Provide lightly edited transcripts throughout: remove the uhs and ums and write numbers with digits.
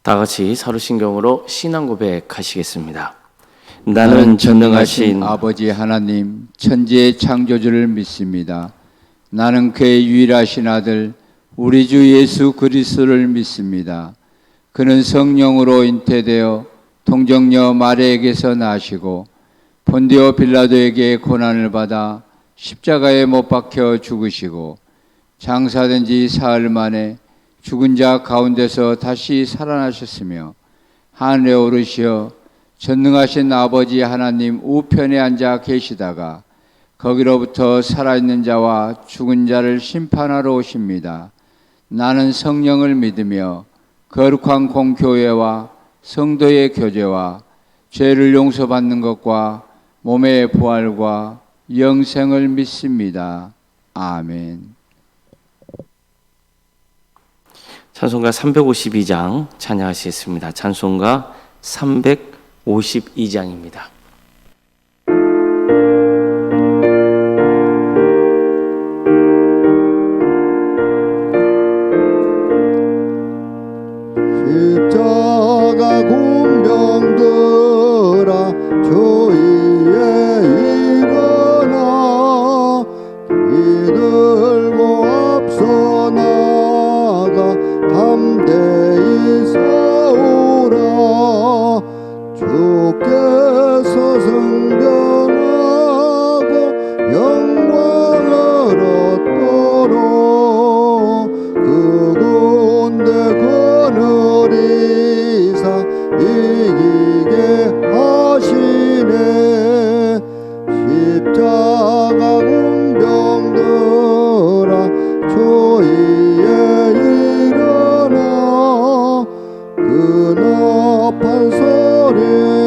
다 같이 사도신경으로 신앙 고백하시겠습니다. 나는 전능하신 아버지 하나님 천지의 창조주를 믿습니다. 나는 그의 유일하신 아들 우리 주 예수 그리스도를 믿습니다. 그는 성령으로 잉태되어 동정녀 마리아에게서 나시고 본디오 빌라도에게 고난을 받아 십자가에 못 박혀 죽으시고 장사된 지 사흘 만에 죽은 자 가운데서 다시 살아나셨으며 하늘에 오르시어 전능하신 아버지 하나님 우편에 앉아 계시다가 거기로부터 살아있는 자와 죽은 자를 심판하러 오십니다. 나는 성령을 믿으며 거룩한 공교회와 성도의 교제와 죄를 용서받는 것과 몸의 부활과 영생을 믿습니다. 아멘. 찬송가 352장 찬양하시겠습니다. 찬송가 352장입니다. 십자가 군병들아 주위에 일어나 기들고 앞서 나가 담대히 싸우라. 주께서 승천하고 영광을 얻도록 그 군대 거느리사 이기게 하시네. 십자가 군병들아 주위에 일어나 그 나팔 소리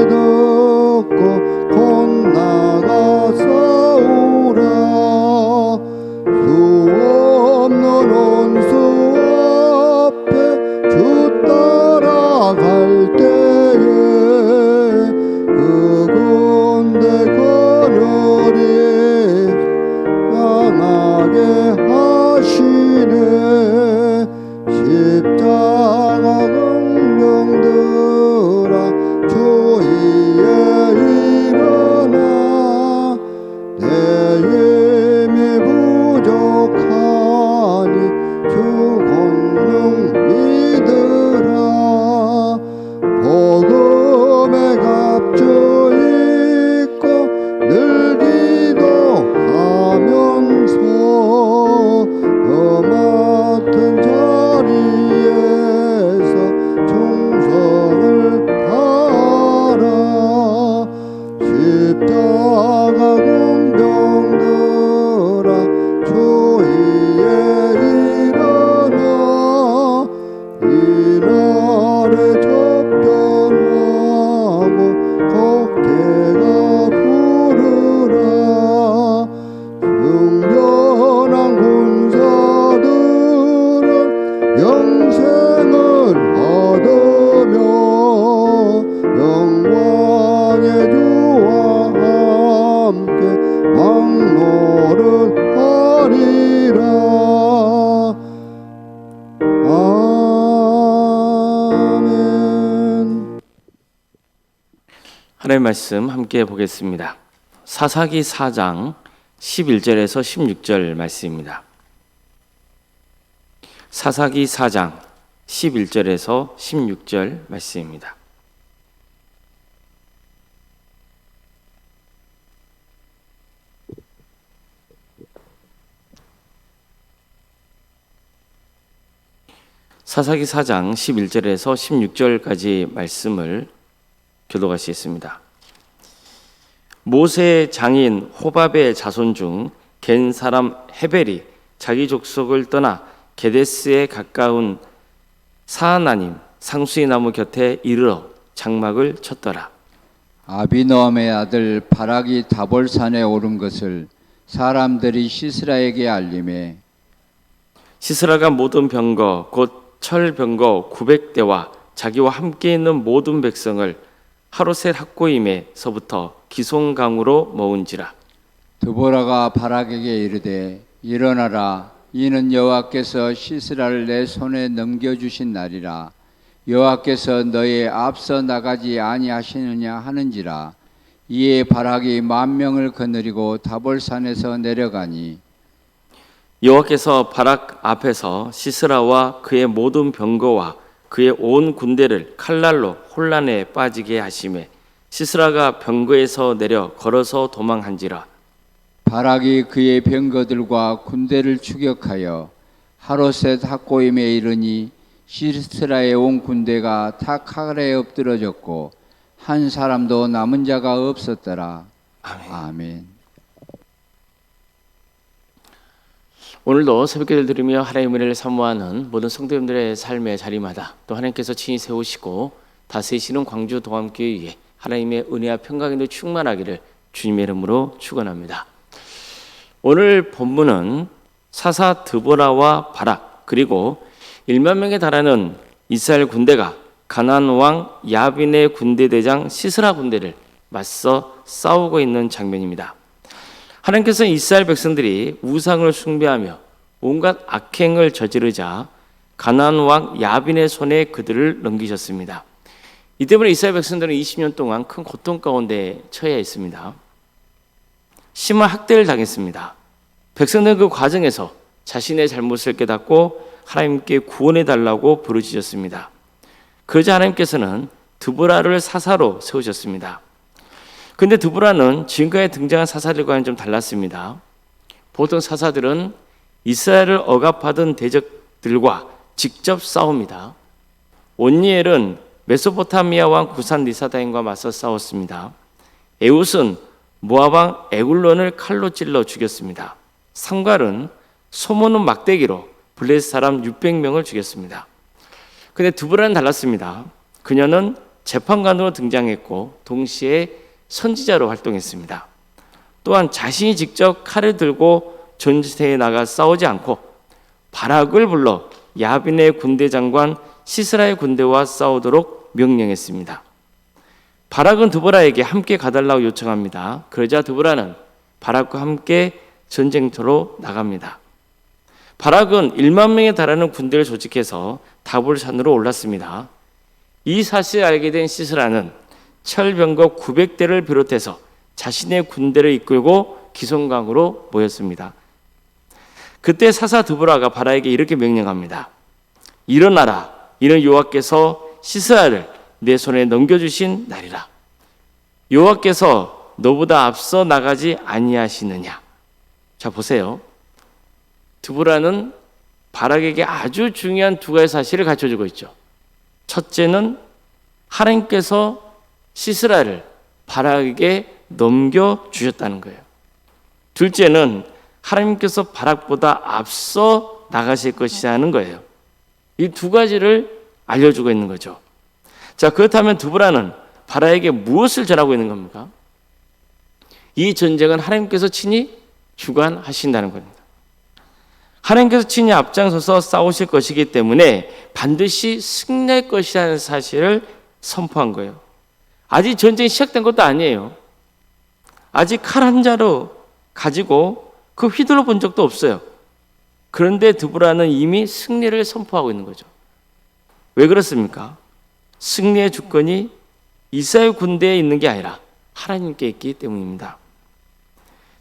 듣고 곧 나가 싸우라. 수 없는 원수 앞에 주 따라갈 때에 그 군대 거느리 향하게 하시네. 십자가 군병들아 주위에 일어나 내 힘이 부족하니 주 권능 믿으라. 복음의 값주 있고 늘 기도하면서 너 맡은 자리에서 충성을 다하라. 십자가 군병들아 주위에 일어나 이날에 접견하고 곡제가 부르라. 승전한 군사들은 영생을 얻으며 영광의 주와 함께 왕노릇하리라. 아멘. 하나님의 말씀 함께 보겠습니다. 사사기 4장 11절에서 16절 말씀입니다. 사사기 4장 11절에서 16절 말씀입니다. 사사기 4장 11절에서 16절까지 말씀을 교독하시겠습니다. 모세의 장인 호밥의 자손 중 겐 사람 헤벨이 자기 족속을 떠나 게데스에 가까운 사하나님 상수의 나무 곁에 이르러 장막을 쳤더라. 아비노함의 아들 바락이 다볼산에 오른 것을 사람들이 시스라에게 알림해 시스라가 모든 병거 곧 철병거 900대와 자기와 함께 있는 모든 백성을 하루셋 학고임에서부터 기송강으로 모은지라. 드보라가 바락에게 이르되 일어나라 이는 여호와께서 시스라를 내 손에 넘겨주신 날이라. 여호와께서 너의 앞서 나가지 아니하시느냐 하는지라. 이에 바락이 10,000명을 거느리고 다볼산에서 내려가니 여호와께서 바락 앞에서 시스라와 그의 모든 병거와 그의 온 군대를 칼날로 혼란에 빠지게 하시매 시스라가 병거에서 내려 걸어서 도망한지라. 바락이 그의 병거들과 군대를 추격하여 하로셋 학고임에 이르니 시스라의 온 군대가 다 칼에 엎드러졌고 한 사람도 남은 자가 없었더라. 아멘. 오늘도 새벽기도를 들으며 하나님의 은혜를 사모하는 모든 성도님들의 삶의 자리마다 또 하나님께서 친히 세우시고 다스리시는 광주 동암교회 위에 하나님의 은혜와 평강이 충만하기를 주님의 이름으로 축원합니다. 오늘 본문은 사사 드보라와 바락 그리고 10,000명에 달하는 이스라엘 군대가 가나안 왕 야빈의 군대 대장 시스라 군대를 맞서 싸우고 있는 장면입니다. 하나님께서 이스라엘 백성들이 우상을 숭배하며 온갖 악행을 저지르자 가나안 왕 야빈의 손에 그들을 넘기셨습니다. 이 때문에 이스라엘 백성들은 20년 동안 큰 고통 가운데 처해 있습니다. 심한 학대를 당했습니다. 백성들은 그 과정에서 자신의 잘못을 깨닫고 하나님께 구원해 달라고 부르짖었습니다. 그러자 하나님께서는 드보라를 사사로 세우셨습니다. 그런데 드보라는 지금까지 등장한 사사들과는 좀 달랐습니다. 보통 사사들은 이스라엘을 억압하던 대적들과 직접 싸웁니다. 온니엘은 메소포타미아 왕 구산 리사다임과 맞서 싸웠습니다. 에웃은 모압 왕 에굴론을 칼로 찔러 죽였습니다. 삼갈은 소모는 막대기로 블레셋 사람 600명을 죽였습니다. 그런데 드보라는 달랐습니다. 그녀는 재판관으로 등장했고 동시에 선지자로 활동했습니다. 또한 자신이 직접 칼을 들고 전쟁터에 나가 싸우지 않고 바락을 불러 야빈의 군대 장관 시스라의 군대와 싸우도록 명령했습니다. 바락은 드보라에게 함께 가달라고 요청합니다. 그러자 드보라는 바락과 함께 전쟁터로 나갑니다. 바락은 10,000명에 달하는 군대를 조직해서 다볼산으로 올랐습니다. 이 사실을 알게 된 시스라는 철병거 900대를 비롯해서 자신의 군대를 이끌고 기송강으로 모였습니다. 그때 사사 드보라가 바락에게 이렇게 명령합니다. 일어나라. 이는 여호와께서 시스라를 내 손에 넘겨주신 날이라. 여호와께서 너보다 앞서 나가지 아니하시느냐. 자 보세요. 드보라는 바락에게 아주 중요한 두 가지 사실을 가르쳐주고 있죠. 첫째는 하나님께서 시스라를 바락에게 넘겨주셨다는 거예요. 둘째는 하나님께서 바락보다 앞서 나가실 것이라는 거예요. 이 두 가지를 알려주고 있는 거죠. 자, 그렇다면 드보라는 바락에게 무엇을 전하고 있는 겁니까? 이 전쟁은 하나님께서 친히 주관하신다는 겁니다. 하나님께서 친히 앞장서서 싸우실 것이기 때문에 반드시 승리할 것이라는 사실을 선포한 거예요. 아직 전쟁이 시작된 것도 아니에요. 아직 칼 한 자루 가지고 그 휘둘러 본 적도 없어요. 그런데 드보라는 이미 승리를 선포하고 있는 거죠. 왜 그렇습니까? 승리의 주권이 이스라엘 군대에 있는 게 아니라 하나님께 있기 때문입니다.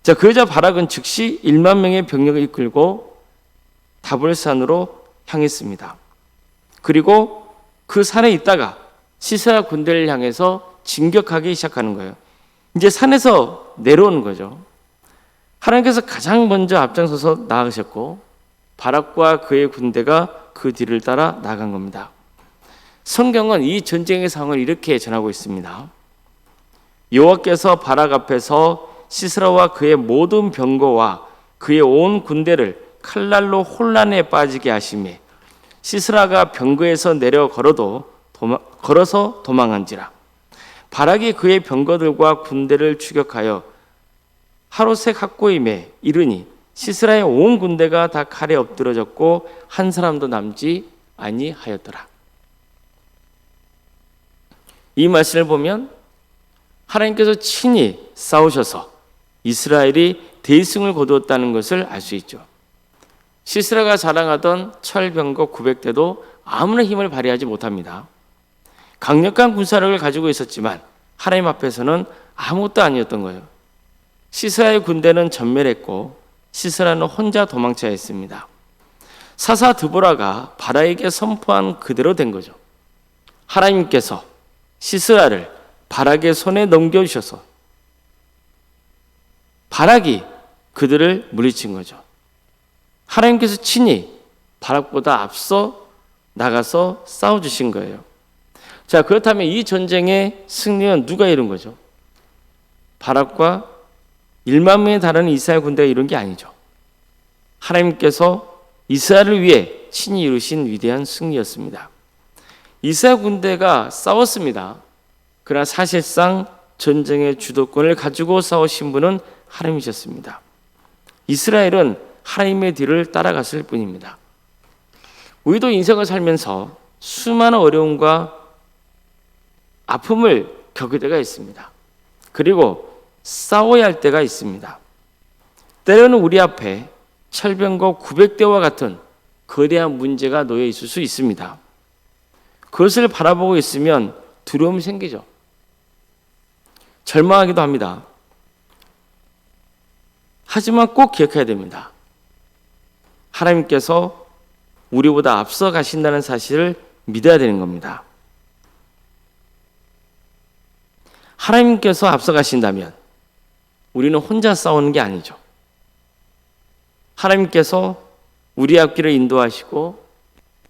자, 그러자 바락은 즉시 10,000명의 병력을 이끌고 다볼산으로 향했습니다. 그리고 그 산에 있다가 시스라 군대를 향해서 진격하기 시작하는 거예요. 이제 산에서 내려오는 거죠. 하나님께서 가장 먼저 앞장서서 나아가셨고 바락과 그의 군대가 그 뒤를 따라 나간 겁니다. 성경은 이 전쟁의 상황을 이렇게 전하고 있습니다. 여호와께서 바락 앞에서 시스라와 그의 모든 병거와 그의 온 군대를 칼날로 혼란에 빠지게 하시매 시스라가 병거에서 내려 걸어서 도망한지라. 바락이 그의 병거들과 군대를 추격하여 하로색 학고임에 이르니 시스라의 온 군대가 다 칼에 엎드러졌고 한 사람도 남지 아니하였더라. 이 말씀을 보면 하나님께서 친히 싸우셔서 이스라엘이 대승을 거두었다는 것을 알 수 있죠. 시스라가 자랑하던 철병거 900대도 아무런 힘을 발휘하지 못합니다. 강력한 군사력을 가지고 있었지만 하나님 앞에서는 아무것도 아니었던 거예요. 시스라의 군대는 전멸했고 시스라는 혼자 도망쳐야 했습니다. 사사 드보라가 바락에게 선포한 그대로 된 거죠. 하나님께서 시스라를 바락의 손에 넘겨주셔서 바락이 그들을 물리친 거죠. 하나님께서 친히 바락보다 앞서 나가서 싸워주신 거예요. 자, 그렇다면 이 전쟁의 승리는 누가 이룬 거죠? 바락과 1만 명에 달하는 이스라엘 군대가 이룬 게 아니죠. 하나님께서 이스라엘을 위해 친히 이루신 위대한 승리였습니다. 이스라엘 군대가 싸웠습니다. 그러나 사실상 전쟁의 주도권을 가지고 싸우신 분은 하나님이셨습니다. 이스라엘은 하나님의 뒤를 따라갔을 뿐입니다. 우리도 인생을 살면서 수많은 어려움과 아픔을 겪을 때가 있습니다. 그리고 싸워야 할 때가 있습니다. 때로는 우리 앞에 철병거 900대와 같은 거대한 문제가 놓여 있을 수 있습니다. 그것을 바라보고 있으면 두려움이 생기죠. 절망하기도 합니다. 하지만 꼭 기억해야 됩니다. 하나님께서 우리보다 앞서 가신다는 사실을 믿어야 되는 겁니다. 하나님께서 앞서 가신다면 우리는 혼자 싸우는 게 아니죠. 하나님께서 우리 앞길을 인도하시고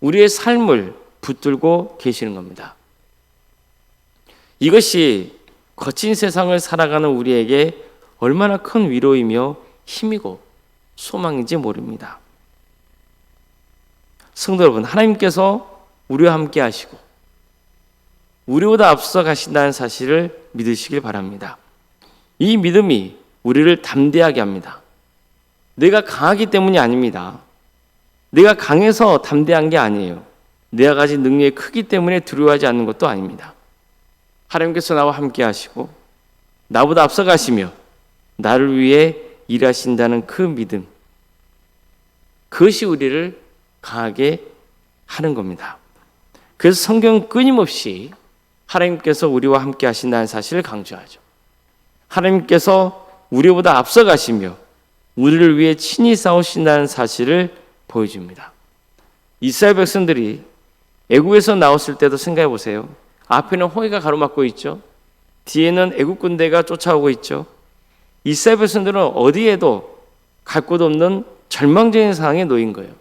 우리의 삶을 붙들고 계시는 겁니다. 이것이 거친 세상을 살아가는 우리에게 얼마나 큰 위로이며 힘이고 소망인지 모릅니다. 성도 여러분, 하나님께서 우리와 함께 하시고 우리보다 앞서 가신다는 사실을 믿으시길 바랍니다. 이 믿음이 우리를 담대하게 합니다. 내가 강하기 때문이 아닙니다. 내가 강해서 담대한 게 아니에요. 내가 가진 능력이 크기 때문에 두려워하지 않는 것도 아닙니다. 하나님께서 나와 함께 하시고 나보다 앞서 가시며 나를 위해 일하신다는 그 믿음, 그것이 우리를 강하게 하는 겁니다. 그래서 성경은 끊임없이 하나님께서 우리와 함께 하신다는 사실을 강조하죠. 하나님께서 우리보다 앞서 가시며 우리를 위해 친히 싸우신다는 사실을 보여줍니다. 이스라엘 백성들이 애국에서 나왔을 때도 생각해 보세요. 앞에는 홍해가 가로막고 있죠. 뒤에는 애국 군대가 쫓아오고 있죠. 이스라엘 백성들은 어디에도 갈 곳 없는 절망적인 상황에 놓인 거예요.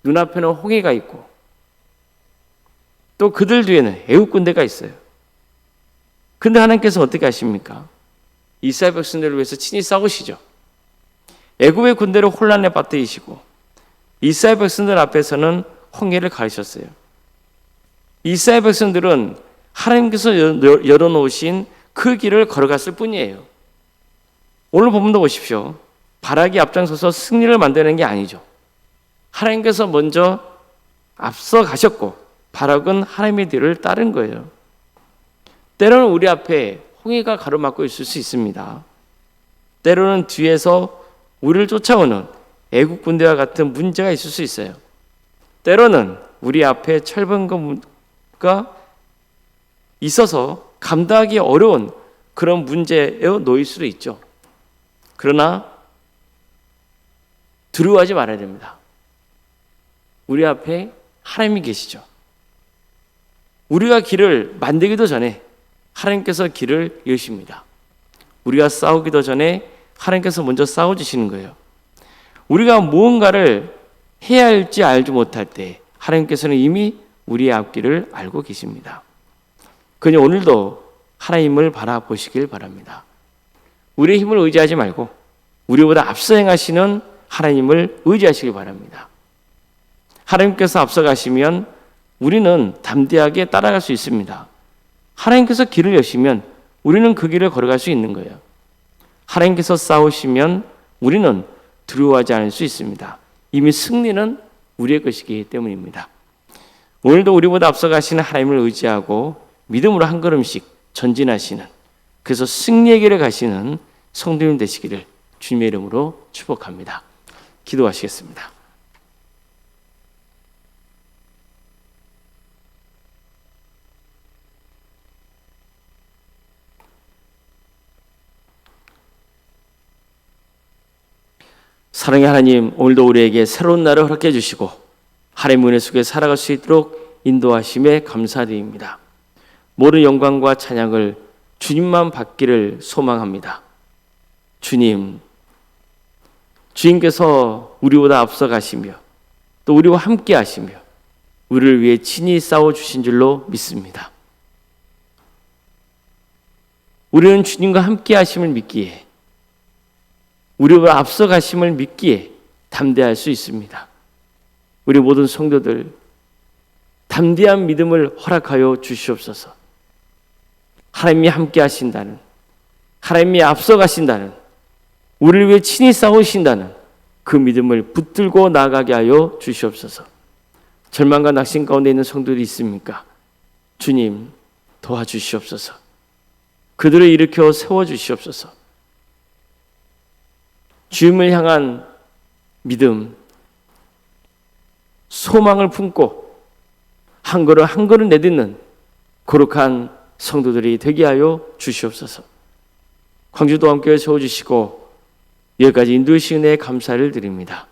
눈앞에는 홍해가 있고 또 그들 뒤에는 애국 군대가 있어요. 근데 하나님께서 어떻게 하십니까? 이스라엘 백성들을 위해서 친히 싸우시죠. 애국의 군대를 혼란에 빠뜨리시고 이스라엘 백성들 앞에서는 홍해를 가르셨어요. 이스라엘 백성들은 하나님께서 열어놓으신 그 길을 걸어갔을 뿐이에요. 오늘 본문도 보십시오. 바락이 앞장서서 승리를 만드는 게 아니죠. 하나님께서 먼저 앞서 가셨고 바락은 하나님의 뒤를 따른 거예요. 때로는 우리 앞에 홍해가 가로막고 있을 수 있습니다. 때로는 뒤에서 우리를 쫓아오는 애국 군대와 같은 문제가 있을 수 있어요. 때로는 우리 앞에 철병거가 있어서 감당하기 어려운 그런 문제에 놓일 수도 있죠. 그러나 두려워하지 말아야 됩니다. 우리 앞에 하나님이 계시죠. 우리가 길을 만들기도 전에 하나님께서 길을 여십니다. 우리가 싸우기도 전에 하나님께서 먼저 싸워주시는 거예요. 우리가 무언가를 해야 할지 알지 못할 때 하나님께서는 이미 우리의 앞길을 알고 계십니다. 그러니 오늘도 하나님을 바라보시길 바랍니다. 우리의 힘을 의지하지 말고 우리보다 앞서 행하시는 하나님을 의지하시길 바랍니다. 하나님께서 앞서 가시면 우리는 담대하게 따라갈 수 있습니다. 하나님께서 길을 여시면 우리는 그 길을 걸어갈 수 있는 거예요. 하나님께서 싸우시면 우리는 두려워하지 않을 수 있습니다. 이미 승리는 우리의 것이기 때문입니다. 오늘도 우리보다 앞서 가시는 하나님을 의지하고 믿음으로 한 걸음씩 전진하시는, 그래서 승리의 길을 가시는 성도님 되시기를 주님의 이름으로 축복합니다. 기도하시겠습니다. 사랑의 하나님, 오늘도 우리에게 새로운 날을 허락해 주시고 하나님의 은혜 속에 살아갈 수 있도록 인도하심에 감사드립니다. 모든 영광과 찬양을 주님만 받기를 소망합니다. 주님께서 우리보다 앞서가시며 또 우리와 함께 하시며 우리를 위해 친히 싸워주신 줄로 믿습니다. 우리는 주님과 함께 하심을 믿기에, 우리보다 앞서가심을 믿기에 담대할 수 있습니다. 우리 모든 성도들 담대한 믿음을 허락하여 주시옵소서. 하나님이 함께 하신다는, 하나님이 앞서가신다는, 우리를 위해 친히 싸우신다는 그 믿음을 붙들고 나아가게 하여 주시옵소서. 절망과 낙심 가운데 있는 성도들이 있습니까? 주님 도와주시옵소서. 그들을 일으켜 세워주시옵소서. 주님을 향한 믿음, 소망을 품고 한 걸음 한 걸음 내딛는 거룩한 성도들이 되게 하여 주시옵소서. 광주도 함께 세워주시고 여기까지 인도하신 은혜에 감사를 드립니다.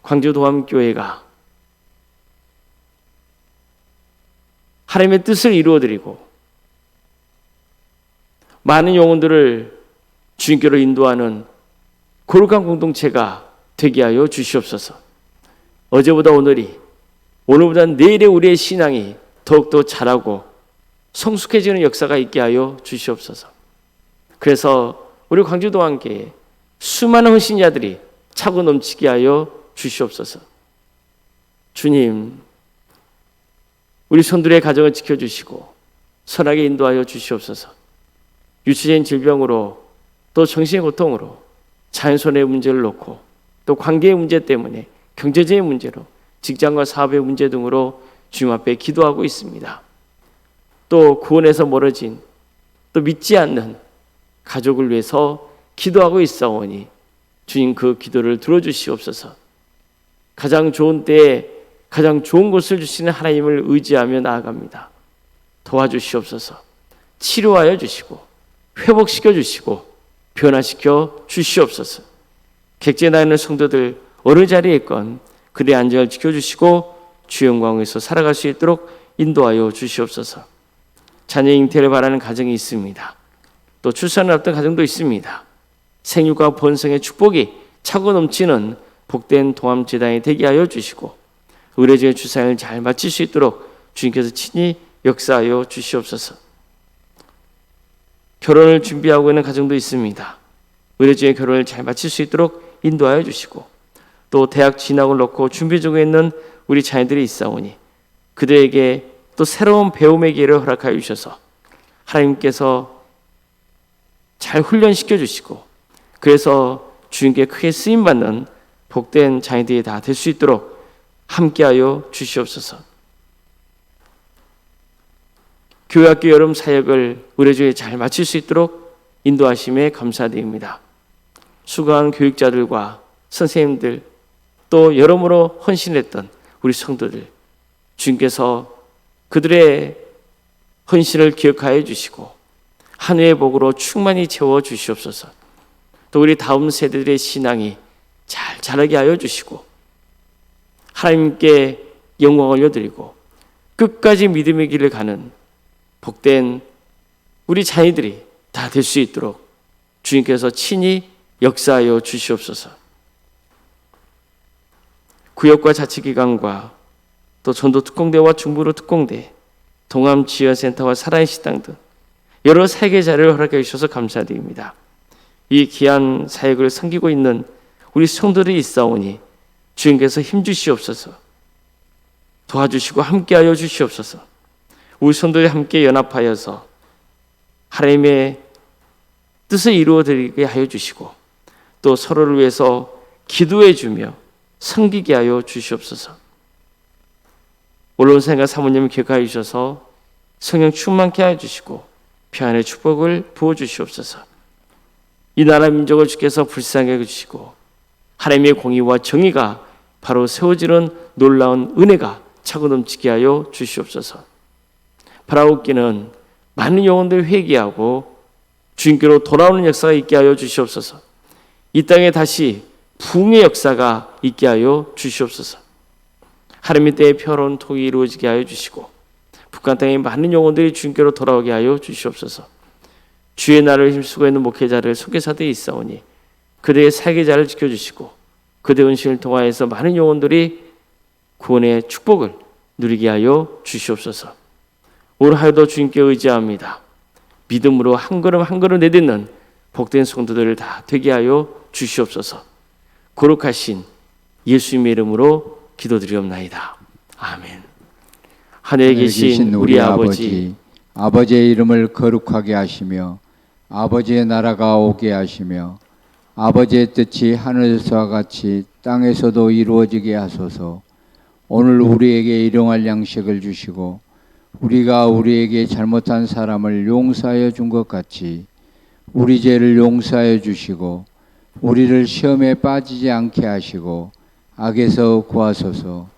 광주도함교회가 하나님의 뜻을 이루어드리고 많은 영혼들을 주님께로 인도하는 거룩한 공동체가 되게 하여 주시옵소서. 어제보다 오늘이, 오늘보다 내일의 우리의 신앙이 더욱더 자라고 성숙해지는 역사가 있게 하여 주시옵소서. 그래서 우리 광주도함교회에 수많은 헌신자들이 차고 넘치게 하여 주시옵소서. 주님, 우리 손들의 가정을 지켜주시고 선하게 인도하여 주시옵소서. 유치적인 질병으로 또 정신의 고통으로 자연손해의 문제를 놓고 또 관계의 문제 때문에 경제적인 문제로 직장과 사업의 문제 등으로 주님 앞에 기도하고 있습니다. 또 구원에서 멀어진 또 믿지 않는 가족을 위해서 기도하고 있사오니 주님 그 기도를 들어주시옵소서. 가장 좋은 때에 가장 좋은 것을 주시는 하나님을 의지하며 나아갑니다. 도와주시옵소서. 치료하여 주시고 회복시켜 주시고 변화시켜 주시옵소서. 객지에 나 있는 성도들 어느 자리에 있건 그들의 안전을 지켜주시고 주의 영광에서 살아갈 수 있도록 인도하여 주시옵소서. 자녀 잉태를 바라는 가정이 있습니다. 또 출산을 앞둔 가정도 있습니다. 생육과 번성의 축복이 차고 넘치는 복된 동암재단이 되게 하여 주시고 의례적인 주사를 잘 마칠 수 있도록 주님께서 친히 역사하여 주시옵소서. 결혼을 준비하고 있는 가정도 있습니다. 의례적인 결혼을 잘 마칠 수 있도록 인도하여 주시고 또 대학 진학을 놓고 준비 중에 있는 우리 자녀들이 있사오니 그들에게 또 새로운 배움의 기회를 허락하여 주셔서 하나님께서 잘 훈련시켜 주시고 그래서 주님께 크게 쓰임받는 복된 자녀들이 다 될 수 있도록 함께하여 주시옵소서. 교회학교 여름 사역을 의뢰주에 잘 마칠 수 있도록 인도하심에 감사드립니다. 수고한 교육자들과 선생님들 또 여러모로 헌신했던 우리 성도들 주님께서 그들의 헌신을 기억하여 주시고 한 해의 복으로 충만히 채워 주시옵소서. 또 우리 다음 세대들의 신앙이 잘 자라게 하여 주시고 하나님께 영광을 올려드리고 끝까지 믿음의 길을 가는 복된 우리 자녀들이 다 될 수 있도록 주님께서 친히 역사하여 주시옵소서. 구역과 자치기관과 또 전도 특공대와 중부로 특공대, 동암 지원센터와 살아있는 식당 등 여러 사역의 자리를 허락해 주셔서 감사드립니다. 이 귀한 사역을 섬기고 있는 우리 성도들이 있사오니 주님께서 힘주시옵소서. 도와주시고 함께하여 주시옵소서. 우리 성도들이 함께 연합하여서 하나님의 뜻을 이루어드리게 하여 주시고 또 서로를 위해서 기도해 주며 섬기게 하여 주시옵소서. 언론사님과 사모님을 기억하여 주셔서 성령 충만케 하여 주시고 평안의 축복을 부어주시옵소서. 이 나라 민족을 주께서 불쌍히 여겨주시고 하나님의 공의와 정의가 바로 세워지는 놀라운 은혜가 차고 넘치게 하여 주시옵소서. 바라옵기는 많은 영혼들 회개하고 주님께로 돌아오는 역사가 있게 하여 주시옵소서. 이 땅에 다시 부흥의 역사가 있게 하여 주시옵소서. 하나님의 때에 평화로운 통일이 이루어지게 하여 주시고 북한 땅에 많은 영혼들이 주님께로 돌아오게 하여 주시옵소서. 주의 날을 힘쓰고 있는 목회자를 선교사들이 있사오니 그들의 살기자를 지켜주시고 그들의 은신을 통하여서 많은 영혼들이 구원의 축복을 누리게 하여 주시옵소서. 오늘 하루도 주님께 의지합니다. 믿음으로 한 걸음 한 걸음 내딛는 복된 성도들을 다 되게 하여 주시옵소서. 거룩하신 예수님의 이름으로 기도드리옵나이다. 아멘. 하늘에 계신 우리 아버지, 아버지의 이름을 거룩하게 하시며 아버지의 나라가 오게 하시며 아버지의 뜻이 하늘에서와 같이 땅에서도 이루어지게 하소서. 오늘 우리에게 일용할 양식을 주시고 우리가 우리에게 잘못한 사람을 용서하여 준 것 같이 우리 죄를 용서하여 주시고 우리를 시험에 빠지지 않게 하시고 악에서 구하소서.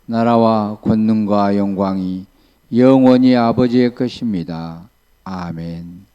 나라와 권능과 영광이 영원히 아버지의 것입니다. 아멘.